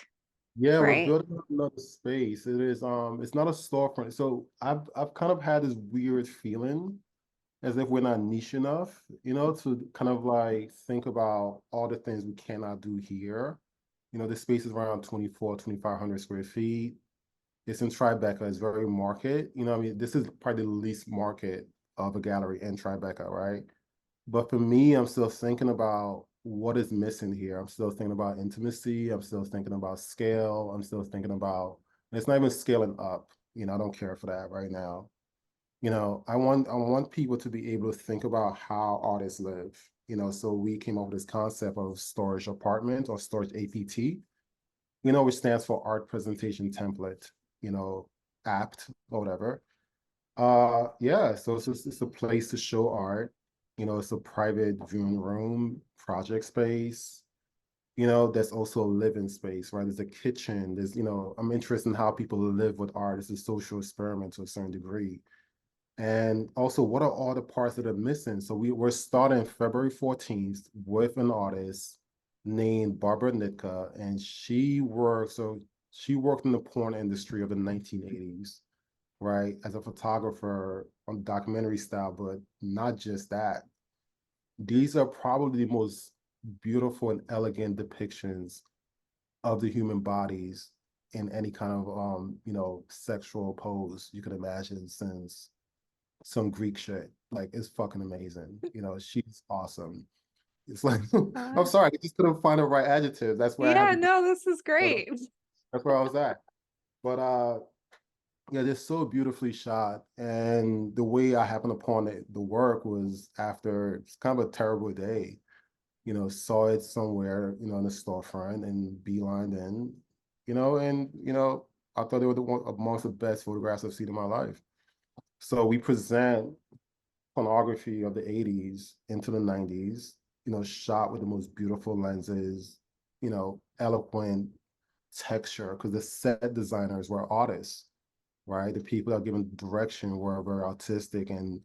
Yeah, we're right? building up another space. It's not a storefront. So I've kind of had this weird feeling as if we're not niche enough, to kind of like think about all the things we cannot do here. The space is around 2,500 square feet. It's in Tribeca. It's very market. This is probably the least market of a gallery in Tribeca, right? But for me, I'm still thinking about what is missing here. I'm still thinking about intimacy. I'm still thinking about scale. I'm still thinking about, and it's not even scaling up. I don't care for that right now. I want people to be able to think about how artists live. So we came up with this concept of storage apartment or storage APT, which stands for art presentation template, apt or whatever. Yeah, so it's a place to show art. It's a private viewing room, project space. There's also a living space, right? There's a kitchen. I'm interested in how people live with art. It's a social experiment to a certain degree. And also, what are all the parts that are missing? So we're starting February 14th with an artist named Barbara Nitka, and she worked in the porn industry of the 1980s, right? As a photographer on documentary style, but not just that. These are probably the most beautiful and elegant depictions of the human bodies in any kind of sexual pose you could imagine since some Greek shit. Like it's fucking amazing. She's awesome. It's like I'm Uh, sorry, I just couldn't find the right adjective. That's where I had yeah, to go. no, this is great. That's where I was at. But yeah, they're so beautifully shot. And the way I happened upon the work was after it's kind of a terrible day. Saw it somewhere, in a storefront and beelined in, and I thought they were amongst the best photographs I've seen in my life. So we present pornography of the 80s into the 90s, shot with the most beautiful lenses, eloquent texture, because the set designers were artists, right? The people that given direction were very artistic, and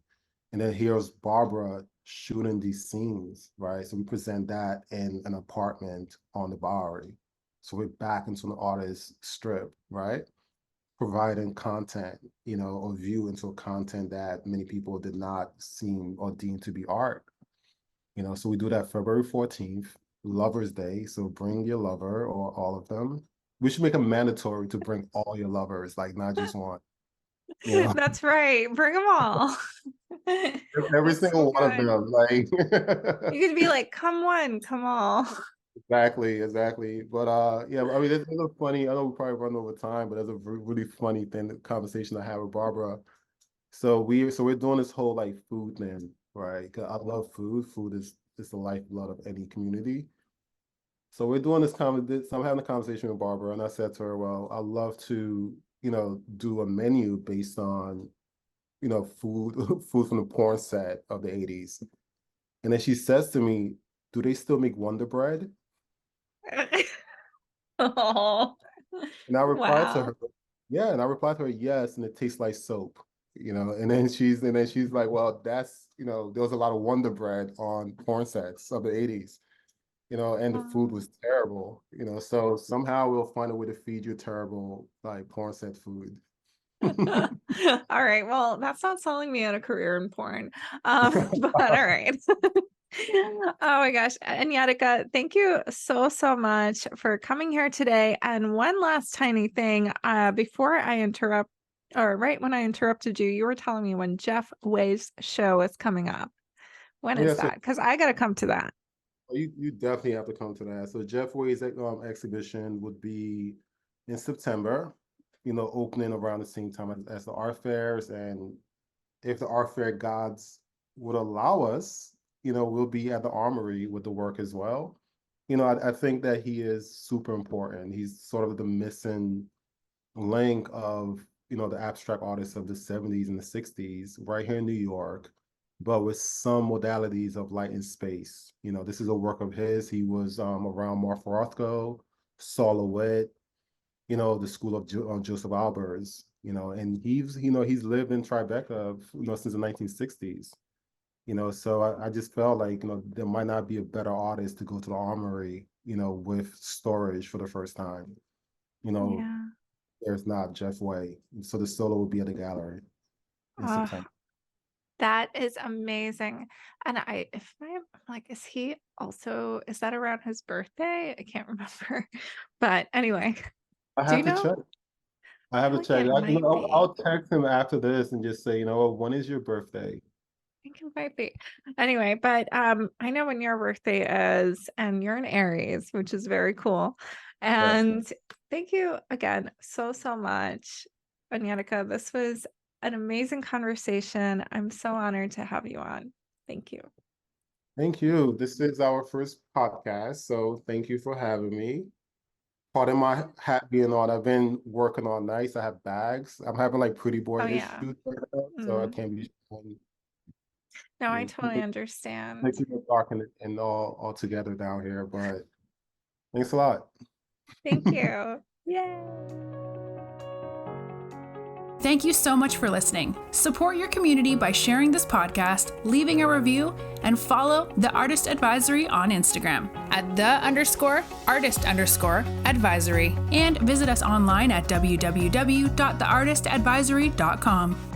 then here's Barbara shooting these scenes, right? So we present that in an apartment on the Bowery. So we're back into an artist strip, right? Providing content, or view into content that many people did not seem or deem to be art. So we do that February 14th, Lover's Day. So bring your lover or all of them. We should make it mandatory to bring all your lovers, like not just one. That's right. Bring them all. Every That's single so one of good. them, like You could be like, come one, come all. exactly. But yeah, I mean, there's a funny. I know we probably run over time, but there's a really funny thing, the conversation I had with Barbara. So we're doing this whole like food thing, right? 'Cause I love food. Food is the lifeblood of any community. So we're doing this conversation. I'm having a conversation with Barbara, and I said to her, "Well, I'd love to, do a menu based on, food, food from the porn set of the '80s." And then she says to me, "Do they still make Wonder Bread?" Oh, And I replied to wow. her, "Yeah," and I replied to her, "Yes," and it tastes like soap. And then she's like, "Well, that's, there was a lot of Wonder Bread on porn sets of the '80s." And the food was terrible, so somehow we'll find a way to feed you terrible, like porn set food. All right. Well, that's not selling me on a career in porn. But all right. Oh my gosh. Onyedika, thank you so, so much for coming here today. And one last tiny thing, before I interrupt, or right when I interrupted you, you were telling me when Jeff Way's show is coming up. When is Yeah, so that? Because I got to come to that. you definitely have to come to that. So Jeff Way's exhibition would be in September, opening around the same time as the art fairs. And if the art fair gods would allow us, we'll be at the Armory with the work as well. I think that he is super important. He's sort of the missing link of, the abstract artists of the '70s and the '60s right here in New York, but with some modalities of light and space. This is a work of his. He was around Martha Rothko, Saul LeWitt, the school of Joseph Albers, and he's lived in Tribeca, since the 1960s. So I just felt like, there might not be a better artist to go to the Armory, with storage for the first time. Yeah. There's not Jeff Way. So the solo will be at the gallery in Oh, September. that is amazing. And I'm like, is that around his birthday? I can't remember. But anyway, I do have you to know? check. I I have feel to like check. it might be. I'll text him after this and just say, when is your birthday? I think it might be. Anyway, but I know when your birthday is, and you're an Aries, which is very cool. Yes. And thank you again so, so much, Onyedika. This was an amazing conversation. I'm so honored to have you on. Thank you. Thank you. This is our first podcast, so thank you for having me. Pardon my hat being on. I've been working all night. I have bags. I'm having like pretty boy Oh, yeah. issues right now, so I Mm. can't be showing, No, I you totally understand. makes it dark and all together down here. But thanks a lot. Thank you. Yay. Thank you so much for listening. Support your community by sharing this podcast, leaving a review, and follow The Artist Advisory on Instagram at @the_artist_advisory. And visit us online at www.theartistadvisory.com.